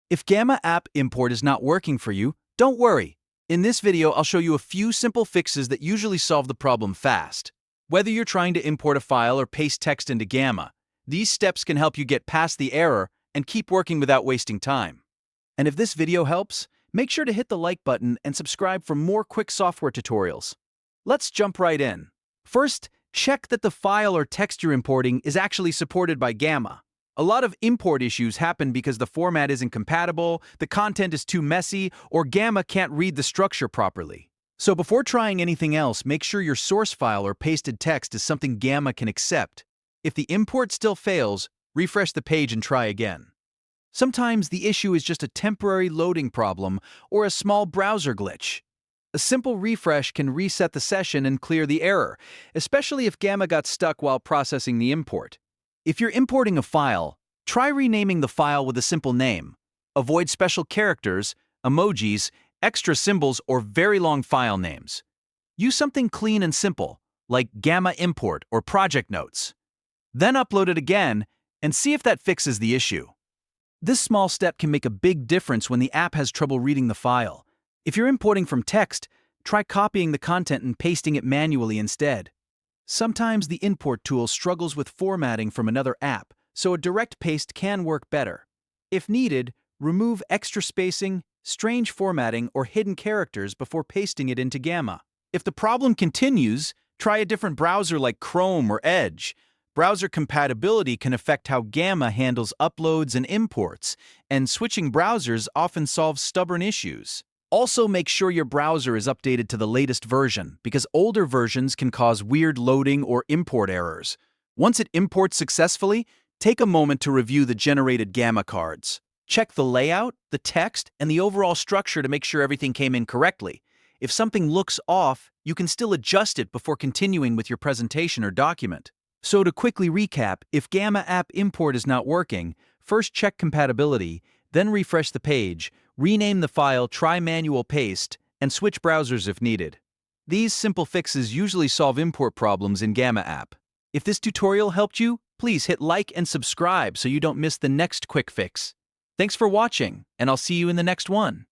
If Gamma app import is not working for you, don't worry. In this video, I'll show you a few simple fixes that usually solve the problem fast. Whether you're trying to import a file or paste text into Gamma, these steps can help you get past the error and keep working without wasting time. And if this video helps, make sure to hit the like button and subscribe for more quick software tutorials. Let's jump right in. First, check that the file or text you're importing is actually supported by Gamma. A lot of import issues happen because the format isn't compatible, the content is too messy, or Gamma can't read the structure properly. So before trying anything else, make sure your source file or pasted text is something Gamma can accept. If the import still fails, refresh the page and try again. Sometimes the issue is just a temporary loading problem or a small browser glitch. A simple refresh can reset the session and clear the error, especially if Gamma got stuck while processing the import. If you're importing a file, try renaming the file with a simple name. Avoid special characters, emojis, extra symbols, or very long file names. Use something clean and simple, like Gamma import or project notes. Then upload it again and see if that fixes the issue. This small step can make a big difference when the app has trouble reading the file. If you're importing from text, try copying the content and pasting it manually instead. Sometimes the import tool struggles with formatting from another app, so a direct paste can work better. If needed, remove extra spacing, strange formatting, or hidden characters before pasting it into Gamma. If the problem continues, try a different browser like Chrome or Edge. Browser compatibility can affect how Gamma handles uploads and imports, and switching browsers often solves stubborn issues. Also, make sure your browser is updated to the latest version, because older versions can cause weird loading or import errors. Once it imports successfully, take a moment to review the generated Gamma cards. Check the layout, the text, and the overall structure to make sure everything came in correctly. If something looks off, you can still adjust it before continuing with your presentation or document. So to quickly recap, if Gamma app import is not working, first check compatibility, then refresh the page, rename the file, try manual paste, and switch browsers if needed. These simple fixes usually solve import problems in Gamma app. If this tutorial helped you, please hit like and subscribe so you don't miss the next quick fix. Thanks for watching, and I'll see you in the next one.